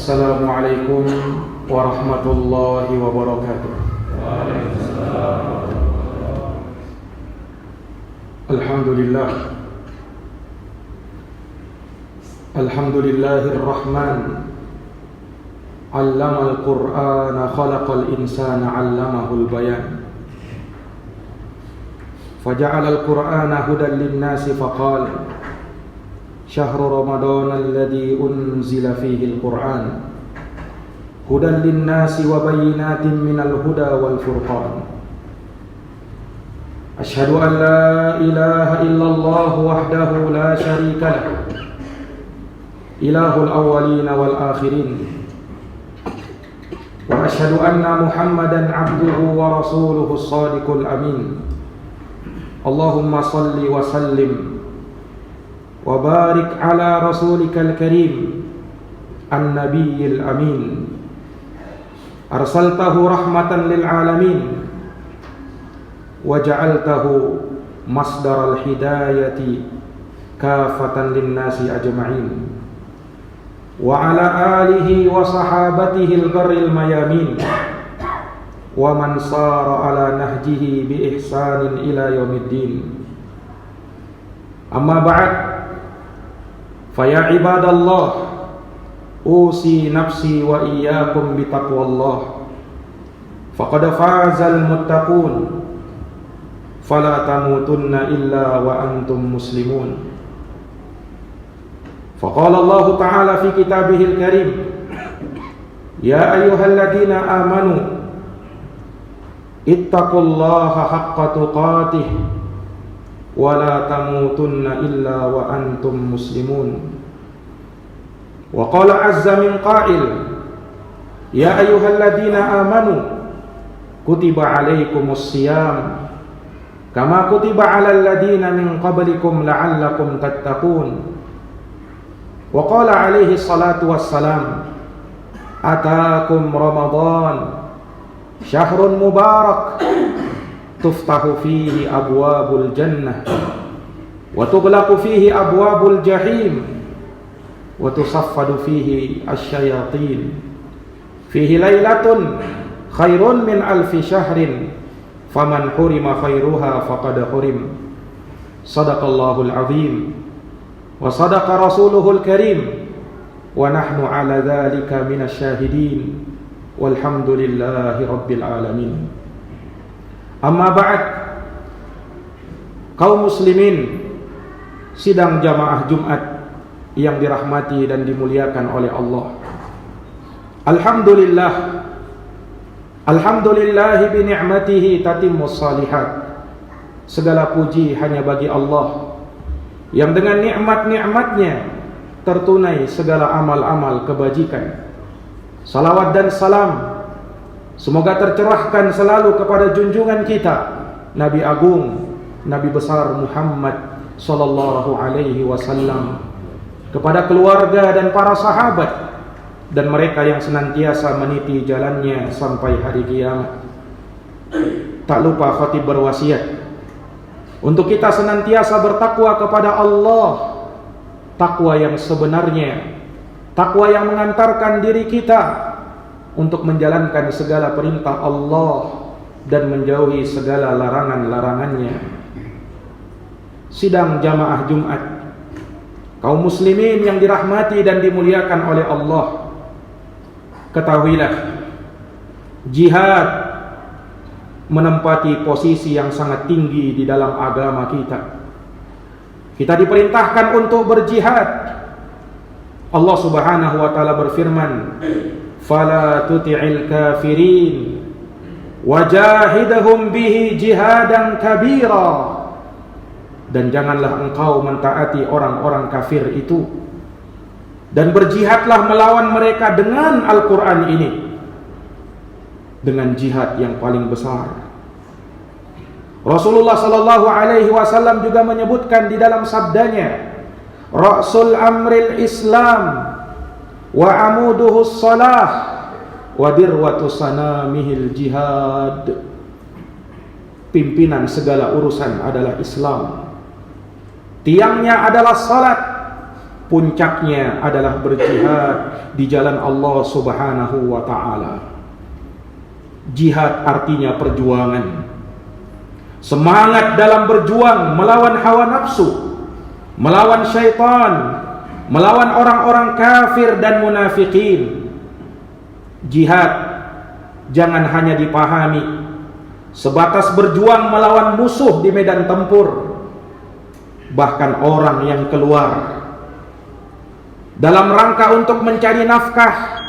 Assalamualaikum warahmatullahi wabarakatuh. Alhamdulillah. Alhamdulillahir Rahman. Allamal Qur'ana khalaqal insana 'allamahul bayan. Faja'alal Qur'ana hudan lin-nasi faqala Syahru Ramadan alladhi unzila fihi al-Qur'an hudan lin-nasi wa bayyinatin minal huda wal furqan. Asyhadu an la ilaha illallah wahdahu la syarika lah, ilahul awwalin wal akhirin. Wa asyhadu anna Muhammadan abduhu wa rasuluhu as-sadiqul amin. Allahumma salli wa sallim wa barik ala rasulikal karim an-nabiyil amin. Arsaltahu rahmatan lil alamin wa ja'altahu masdaral hidayati kafatan lin nasi ajma'in. Wa ala alihi wa sahabatihi al-barril mayamin wa man sara ala nahjihi bi ihsanin ila yaumiddin. Amma ba'd. Faya ibadallah, usi nafsi wa iyyakum bitaqwallah. Faqad fazal muttaqun. Fala tamutunna illa wa antum muslimun. Faqala Allah Ta'ala fi kitabihil karim, ya ayyuhalladzina amanu ittaqullaha haqqa tuqatih wa la tamutunna illa wa antum muslimun. Wa qala azza min qa'il, ya ayyuhalladzina amanu kutiba alaikumus siyam kama kutiba alal ladzina min qablikum la'allakum tattaqun. Wa qala alaihi salatu wassalam, ataakum ramadan syahrun mubarak tuftahu fihi abwabul jannah wa tughlaqu fihi abwabul jahim wa tusaffadu fihi asyayatin fihi lailatun khairun min alfi syahrin faman hurima khairuha faqad hurim. Sadaqallahul azim wa sadaqa rasuluhul karim wa nahnu ala dhalika minasy syahidin walhamdulillahi rabbil alamin. Amma ba'd. Kaum muslimin, sidang jamaah Jumat yang dirahmati dan dimuliakan oleh Allah. Alhamdulillah. Alhamdulillahi bi ni'matihi tatimmus shalihat. Segala puji hanya bagi Allah yang dengan nikmat-nikmatnya tertunai segala amal-amal kebajikan. Salawat dan salam semoga tercerahkan selalu kepada junjungan kita, Nabi Agung, Nabi besar Muhammad sallallahu alaihi wasallam, kepada keluarga dan para sahabat dan mereka yang senantiasa meniti jalannya sampai hari kiamat. Tak lupa khatib berwasiat untuk kita senantiasa bertakwa kepada Allah, takwa yang sebenarnya, takwa yang mengantarkan diri kita untuk menjalankan segala perintah Allah dan menjauhi segala larangan-larangannya. Sidang jamaah Jumat, kaum muslimin yang dirahmati dan dimuliakan oleh Allah, ketahuilah, jihad menempati posisi yang sangat tinggi di dalam agama kita. Kita diperintahkan untuk berjihad. Allah Subhanahu wa taala berfirman, fala tuti'il kafirin wajahidhum bihi jihadan kabira. Dan janganlah engkau mentaati orang-orang kafir itu, dan berjihadlah melawan mereka dengan Al-Quran ini, dengan jihad yang paling besar. Rasulullah sallallahu alaihi wasallam juga menyebutkan di dalam sabdanya, Ra'sul amril Islam wa amuduhus salah wa dirwatu sanamihil jihad. Pimpinan segala urusan adalah Islam, tiangnya adalah salat, puncaknya adalah berjihad di jalan Allah Subhanahu wa ta'ala. Jihad artinya perjuangan. Semangat dalam berjuang melawan hawa nafsu, melawan syaitan, melawan orang-orang kafir dan munafikin. Jihad jangan hanya dipahami sebatas berjuang melawan musuh di medan tempur. Bahkan orang yang keluar dalam rangka untuk mencari nafkah,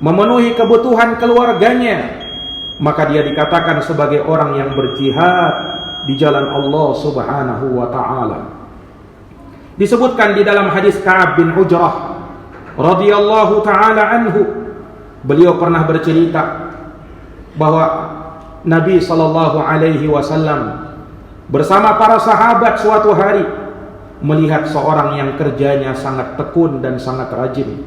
memenuhi kebutuhan keluarganya, maka dia dikatakan sebagai orang yang berjihad di jalan Allah Subhanahu wa ta'ala. Disebutkan di dalam hadis Ka'ab bin Ujrah radhiyallahu ta'ala anhu, beliau pernah bercerita bahwa Nabi sallallahu alaihi wasallam bersama para sahabat suatu hari melihat seorang yang kerjanya sangat tekun dan sangat rajin.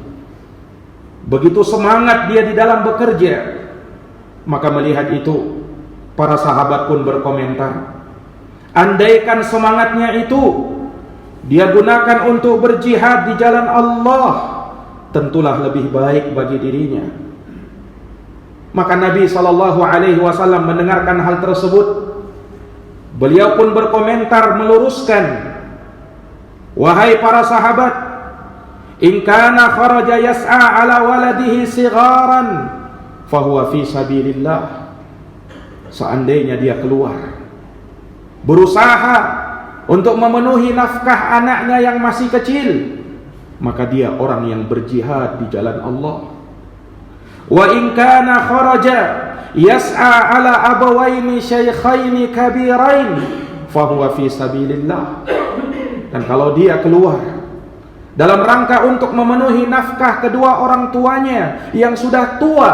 Begitu semangat dia di dalam bekerja, maka melihat itu para sahabat pun berkomentar, andaikan semangatnya itu dia gunakan untuk berjihad di jalan Allah, tentulah lebih baik bagi dirinya. Maka Nabi SAW mendengarkan hal tersebut. Beliau pun berkomentar meluruskan, wahai para sahabat, in kana kharaja yas'a ala waladihi sigharan fahuwa fi sabilillah. Seandainya dia keluar berusaha untuk memenuhi nafkah anaknya yang masih kecil, maka dia orang yang berjihad di jalan Allah. Wa in kana kharaja yas'a ala abawaini syaikhaini kabirain fahuwa fi sabilillah. Dan kalau dia keluar dalam rangka untuk memenuhi nafkah kedua orang tuanya yang sudah tua,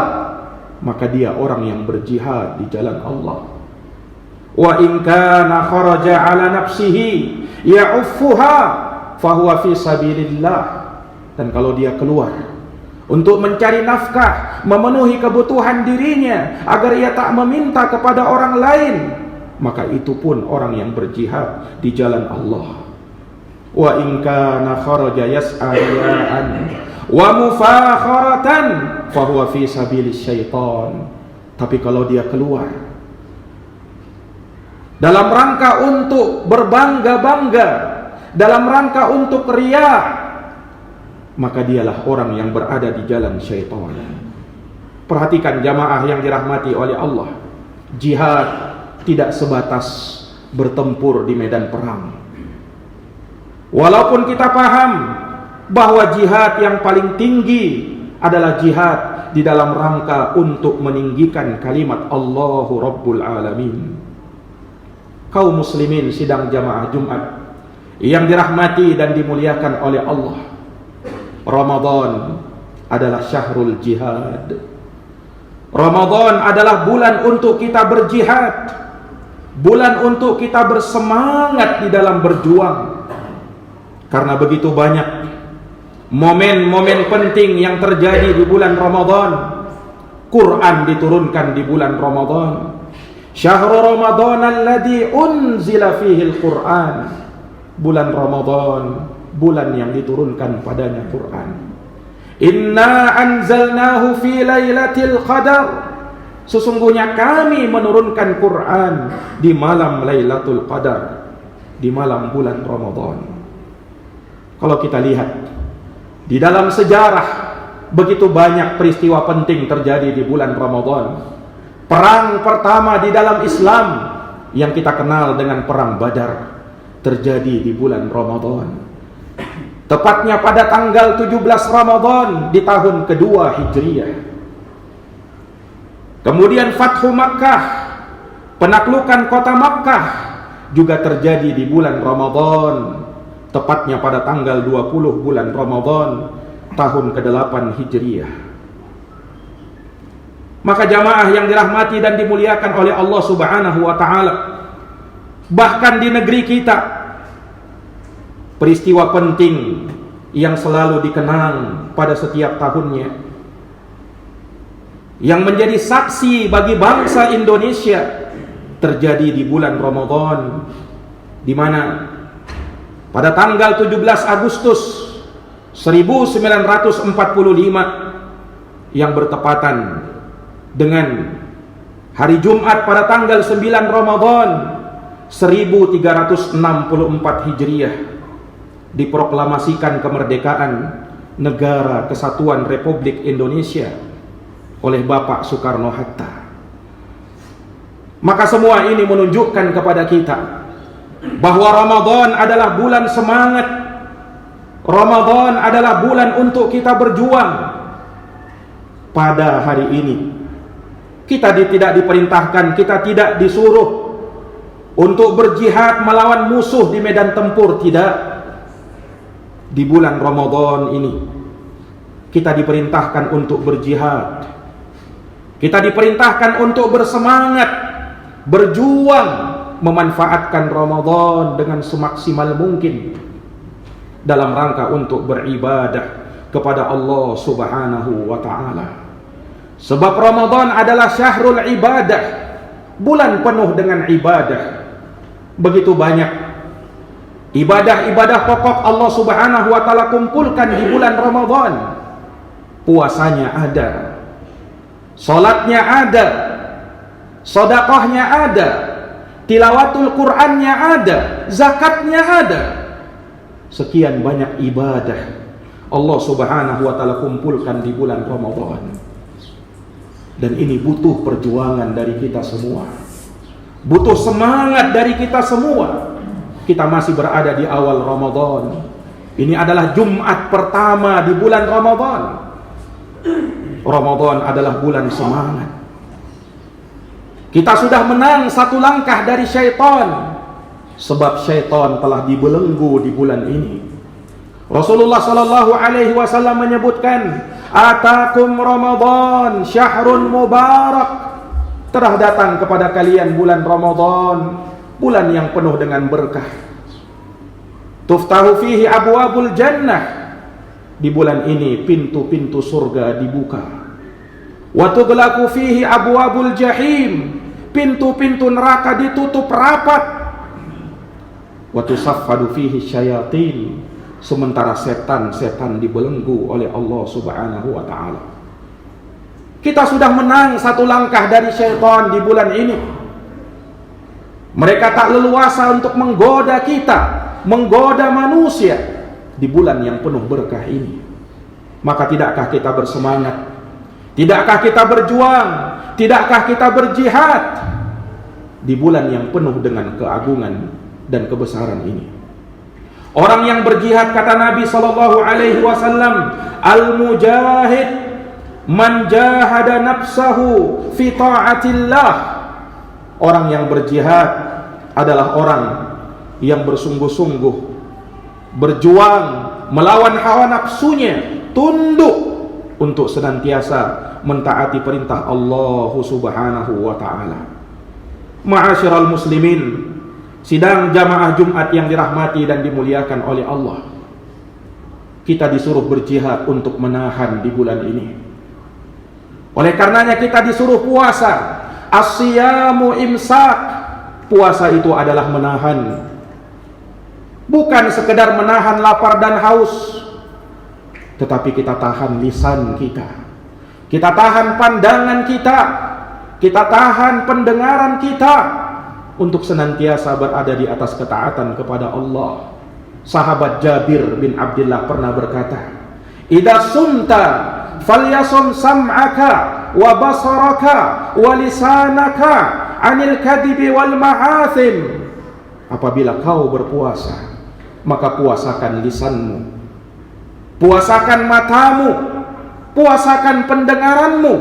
maka dia orang yang berjihad di jalan Allah. Wa in kana kharaja ala nafsihi ya'uffuha fahuwa fi sabilillah. Dan kalau dia keluar untuk mencari nafkah, memenuhi kebutuhan dirinya agar ia tak meminta kepada orang lain, maka itu pun orang yang berjihad di jalan Allah. Wa in kana kharaja yas'a riya'an wa mufakharatan fahuwa fi sabilis syaitan. Tapi kalau dia keluar dalam rangka untuk berbangga-bangga, dalam rangka untuk riya, maka dialah orang yang berada di jalan syaitan. Perhatikan jamaah yang dirahmati oleh Allah, jihad tidak sebatas bertempur di medan perang. Walaupun kita paham bahwa jihad yang paling tinggi adalah jihad di dalam rangka untuk meninggikan kalimat Allahu Rabbul Alamin. Kaum muslimin sidang jamaah Jumat yang dirahmati dan dimuliakan oleh Allah, Ramadan adalah syahrul jihad. Ramadan adalah bulan untuk kita berjihad, bulan untuk kita bersemangat di dalam berjuang. Karena begitu banyak momen-momen penting yang terjadi di bulan Ramadan. Quran diturunkan di bulan Ramadan. Syahrul Ramadan alladzi unzila fihi al-Quran. Bulan Ramadan, bulan yang diturunkan padanya Quran. Inna anzalnahu fi lailatul qadar. Sesungguhnya kami menurunkan Quran di malam Lailatul Qadar, di malam bulan Ramadan. Kalau kita lihat di dalam sejarah, begitu banyak peristiwa penting terjadi di bulan Ramadan. Perang pertama di dalam Islam yang kita kenal dengan perang Badar terjadi di bulan Ramadan. Tepatnya pada tanggal 17 Ramadan di tahun kedua Hijriah. Kemudian Fathu Makkah, penaklukan kota Makkah juga terjadi di bulan Ramadan, tepatnya pada tanggal 20 bulan Ramadan tahun ke-8 Hijriah. Maka jamaah yang dirahmati dan dimuliakan oleh Allah Subhanahu wa ta'ala, bahkan di negeri kita, peristiwa penting yang selalu dikenang pada setiap tahunnya, yang menjadi saksi bagi bangsa Indonesia, terjadi di bulan Ramadan, di mana pada tanggal 17 Agustus 1945 yang bertepatan dengan hari Jumat pada tanggal 9 Ramadan 1364 Hijriah, diproklamasikan kemerdekaan Negara Kesatuan Republik Indonesia oleh Bapak Soekarno-Hatta. Maka semua ini menunjukkan kepada kita bahwa Ramadan adalah bulan semangat. Ramadan adalah bulan untuk kita berjuang. Pada hari ini kita tidak diperintahkan, kita tidak disuruh untuk berjihad melawan musuh di medan tempur, tidak. Di bulan Ramadan ini kita diperintahkan untuk berjihad. Kita diperintahkan untuk bersemangat, berjuang, memanfaatkan Ramadan dengan semaksimal mungkin dalam rangka untuk beribadah kepada Allah Subhanahu wa ta'ala. Sebab Ramadan adalah syahrul ibadah, bulan penuh dengan ibadah. Begitu banyak ibadah-ibadah pokok Allah Subhanahu wa ta'ala kumpulkan di bulan Ramadan. Puasanya ada, salatnya ada, sedekahnya ada, tilawatul Qur'annya ada, zakatnya ada. Sekian banyak ibadah Allah Subhanahu wa ta'ala kumpulkan di bulan Ramadan. Dan ini butuh perjuangan dari kita semua, butuh semangat dari kita semua. Kita masih berada di awal Ramadan. Ini adalah Jumat pertama di bulan Ramadan. Ramadan adalah bulan semangat. Kita sudah menang satu langkah dari syaitan, sebab syaitan telah dibelenggu di bulan ini. Rasulullah sallallahu alaihi wasallam menyebutkan, "Atakum Ramadan syahrun mubarak." Telah datang kepada kalian bulan Ramadan, bulan yang penuh dengan berkah. Tuftahu fihi abwabul jannah. Di bulan ini pintu-pintu surga dibuka. Wa tughlaqu fihi abwabul jahim. Pintu-pintu neraka ditutup rapat. Wa tusaffadu fihi syayatin. Sementara setan-setan dibelenggu oleh Allah Subhanahu wa ta'ala. Kita sudah menang satu langkah dari syaitan di bulan ini. Mereka tak leluasa untuk menggoda kita, menggoda manusia di bulan yang penuh berkah ini. Maka tidakkah kita bersemangat? Tidakkah kita berjuang? Tidakkah kita berjihad di bulan yang penuh dengan keagungan dan kebesaran ini? Orang yang berjihad, kata Nabi sallallahu alaihi wasallam, al-mujahid man jahada nafsahu fi ta'atillah. Orang yang berjihad adalah orang yang bersungguh-sungguh berjuang melawan hawa nafsunya, tunduk untuk senantiasa mentaati perintah Allah Subhanahu wa ta'ala. Ma'asyiral muslimin, sidang jamaah Jumat yang dirahmati dan dimuliakan oleh Allah, kita disuruh berjihad untuk menahan di bulan ini. Oleh karenanya kita disuruh puasa. As-siyamu imsak. Puasa itu adalah menahan. Bukan sekedar menahan lapar dan haus, tetapi kita tahan lisan kita. Kita tahan pandangan kita. Kita tahan pendengaran kita untuk senantiasa berada di atas ketaatan kepada Allah. Sahabat Jabir bin Abdullah pernah berkata, "Idza sumta falyasum sam'aka wa basaraka wa lisanaka 'anil kadhibi wal ma'athim." Apabila kau berpuasa, maka puasakan lisanmu, puasakan matamu, puasakan pendengaranmu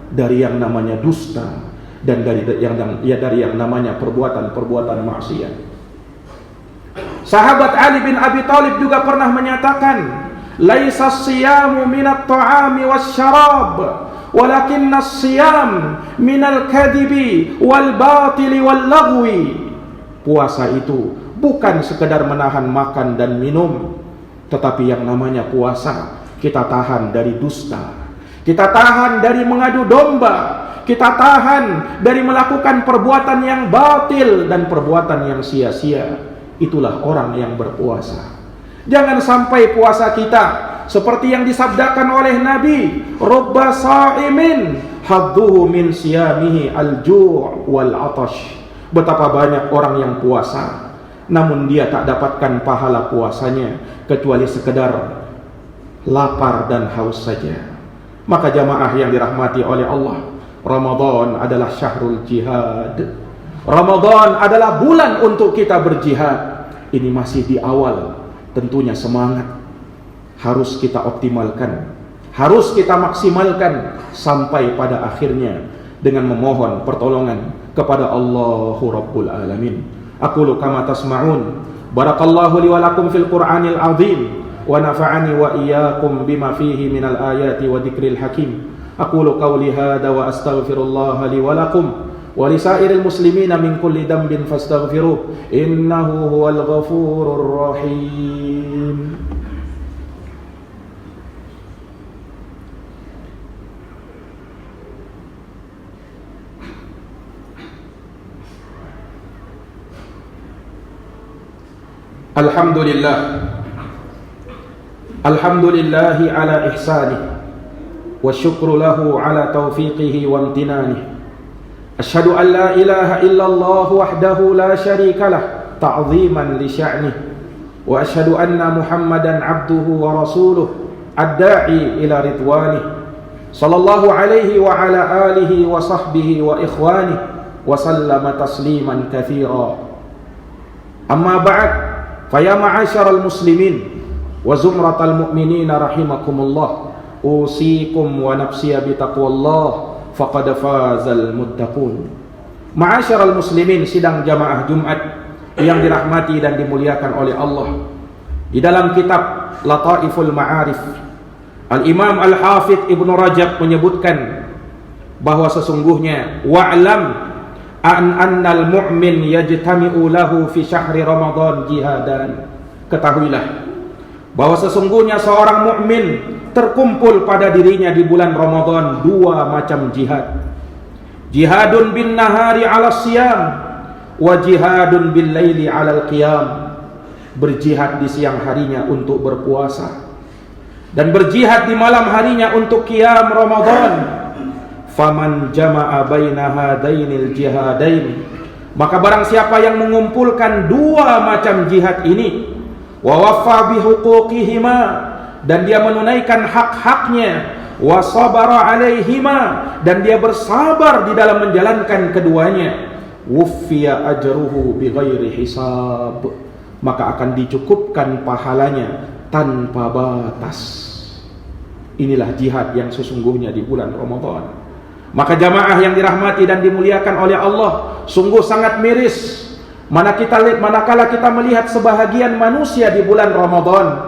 dari yang namanya dusta dan dari yang namanya perbuatan-perbuatan maksiat. Sahabat Ali bin Abi Thalib juga pernah menyatakan, "Laisa as-siyamu minat ta'ami wasyarab, walakinna as-siyam minal kadhibi wal batili wal lagwi." Puasa itu bukan sekedar menahan makan dan minum, tetapi yang namanya puasa kita tahan dari dusta, kita tahan dari mengadu domba, kita tahan dari melakukan perbuatan yang batil dan perbuatan yang sia-sia. Itulah orang yang berpuasa. Jangan sampai puasa kita seperti yang disabdakan oleh Nabi, rubba sa'imin hadduhu min siyamihi al-ju' wal 'atash. Betapa banyak orang yang puasa namun dia tak dapatkan pahala puasanya kecuali sekedar lapar dan haus saja. Maka jamaah yang dirahmati oleh Allah, Ramadan adalah syahrul jihad. Ramadan adalah bulan untuk kita berjihad. Ini masih di awal, tentunya semangat harus kita optimalkan, harus kita maksimalkan sampai pada akhirnya dengan memohon pertolongan kepada Allahu Rabbul Alamin. Aqulu kama tasma'un. Barakallahu li wa lakum fil Qur'anil azim wa nafa'ani wa iyyakum bima fihi minal ayati wa dzikril hakim. Aqulu qawli hadza wa astaghfirullah li wa lakum wa lisairil muslimina min kulli dhanbin fastaghfiruh innahu huwal ghafurur rahim. Alhamdulillahi ala ihsanih wa syukru lahu ala taufiqihi wa amtinanih. Asyhadu an la ilaha illallah wahdahu la syarika lah ta'ziman li sya'nih, wa asyhadu anna Muhammadan abduhu wa rasuluh ad-da'i ila ridwanih, sallallahu alaihi wa ala alihi wa sahbihi wa ikhwanih wa sallama tasliman katsira. Amma ba'd, faya ma'asyaral muslimin wa zumratal mu'minina rahimakumullah, usikum wa nafsiya bitaqwallah faqad fazal muttaqun. Ma'asyaral muslimin, sidang jamaah Jumat yang dirahmati dan dimuliakan oleh Allah. Di dalam kitab Lataiful Ma'arif, Al-Imam Al-Hafidh Ibnu Rajab menyebutkan bahwa sesungguhnya wa'lam annal mu'min yajtami'u lahu fi syahri Ramadan jihadan. Ketahuilah bahwa sesungguhnya seorang mukmin terkumpul pada dirinya di bulan Ramadan dua macam jihad. Jihadun bin nahari 'ala siyam wa jihadun bil laili 'ala al-qiyam. Berjihad di siang harinya untuk berpuasa dan berjihad di malam harinya untuk qiyam Ramadan. Faman jama'a baina hadainil jihadain, maka barang siapa yang mengumpulkan dua macam jihad ini, wa waffa bihuquqihima, dan dia menunaikan hak-haknya, wa sabara alaihima, dan dia bersabar di dalam menjalankan keduanya, wuffiya ajruhu bighairi hisab, maka akan dicukupkan pahalanya tanpa batas. Inilah jihad yang sesungguhnya di bulan Ramadan. Maka jamaah yang dirahmati dan dimuliakan oleh Allah, sungguh sangat miris manakala kita melihat sebahagian manusia di bulan Ramadan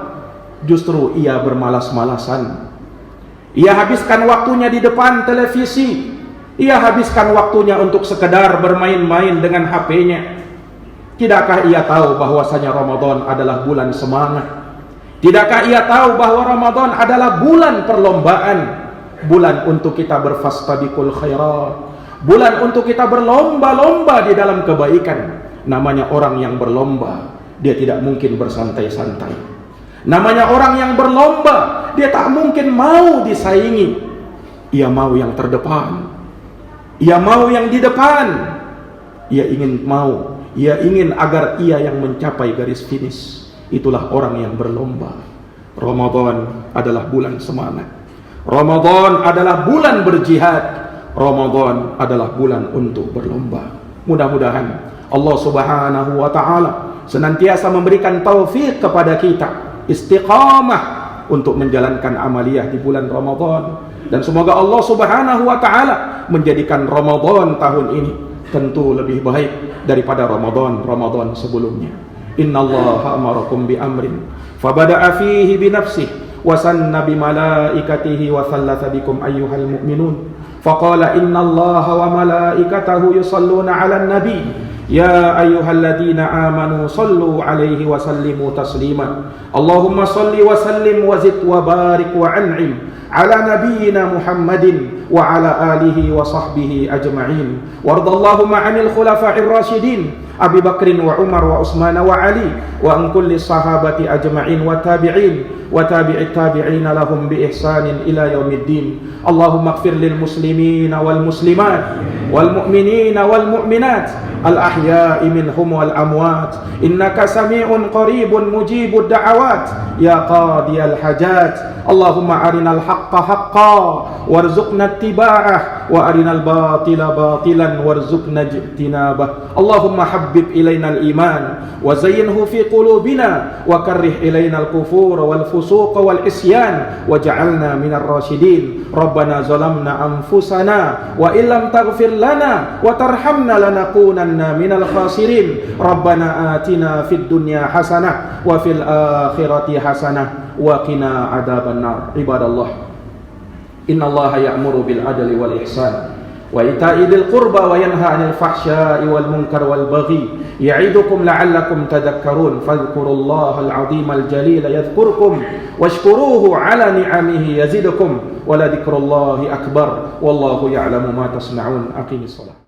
justru ia bermalas-malasan. Ia habiskan waktunya di depan televisi, ia habiskan waktunya untuk sekedar bermain-main dengan HP-nya. Tidakkah ia tahu bahwasanya Ramadan adalah bulan semangat? Tidakkah ia tahu bahwa Ramadan adalah bulan perlombaan, bulan untuk kita berfastabiqul khairat, bulan untuk kita berlomba-lomba di dalam kebaikan. Namanya orang yang berlomba, dia tidak mungkin bersantai-santai. Namanya orang yang berlomba, dia tak mungkin mau disaingi. Ia mau yang terdepan, ia mau yang di depan, ia ingin agar ia yang mencapai garis finish. Itulah orang yang berlomba. Ramadan adalah bulan semangat, Ramadan adalah bulan berjihad, Ramadan adalah bulan untuk berlomba. Mudah-mudahan Allah Subhanahu wa ta'ala senantiasa memberikan taufik kepada kita, istiqamah untuk menjalankan amaliyah di bulan Ramadan, dan semoga Allah Subhanahu wa ta'ala menjadikan Ramadan tahun ini tentu lebih baik daripada Ramadan sebelumnya. Innallaha amarakum bi amrin fabada'a fihi bi nafsihi wa sanna bi malaikatihi wa thallatha bikum ayyuhal mu'minun faqala innallaha wa malaikatahu yusalluna 'alan nabi ya ayyuhalladzina amanu sallu 'alaihi wa sallimu taslima. Allahumma salli wa sallim wa zid wa barik wa an'im ala nabiyyina Muhammadin wa ala alihi wa sahbihi ajma'in. Wardallahumma 'anil khulafa'ir rasyidin Abi Bakrin wa Umar wa Utsman wa Ali wa an kulli sahabati ajma'in wa tabi'in wa tabi'it tabi'in lahum bi ihsanin ila yaumiddin. Allahumma ighfir lil muslimina wal muslimat wal mu'minina wal mu'minat al ahya'i minhum wal amwat innaka sami'un qaribun mujibud da'awat ya qadiyal hajat. Allahumma arinal haqqa haqqan warzuqna ittiba'ah wa arinal batila batilan warzuqna ijtinabah. Allahumma habbib ilainal iman wa zayyinhu fi qulubina wa karrih ilainal kufur wal fusuq wal isyan waj'alna minar rasyidin. Rabbana zalamna anfusana wa illam taghfir lana wa tarhamna lanakunanna minal khasirin. Rabbana atina fid dunya hasanah wa fil akhirati hasanah wa qina adzabannar. Ibadallah, innallaha ya'muru bil adli wal ihsan wa ita'i dzil qurba wa yanha 'anil fahsya'i wal munkar wal baghi ya'idukum la'allakum tadhakkarun. Fadhkurullahal 'azimal jalil yadhkurkum washkuruhu 'ala ni'amihi yazidukum wa la dzikrullahi akbar wallahu ya'lamu ma tasna'un. Aqimis shalah.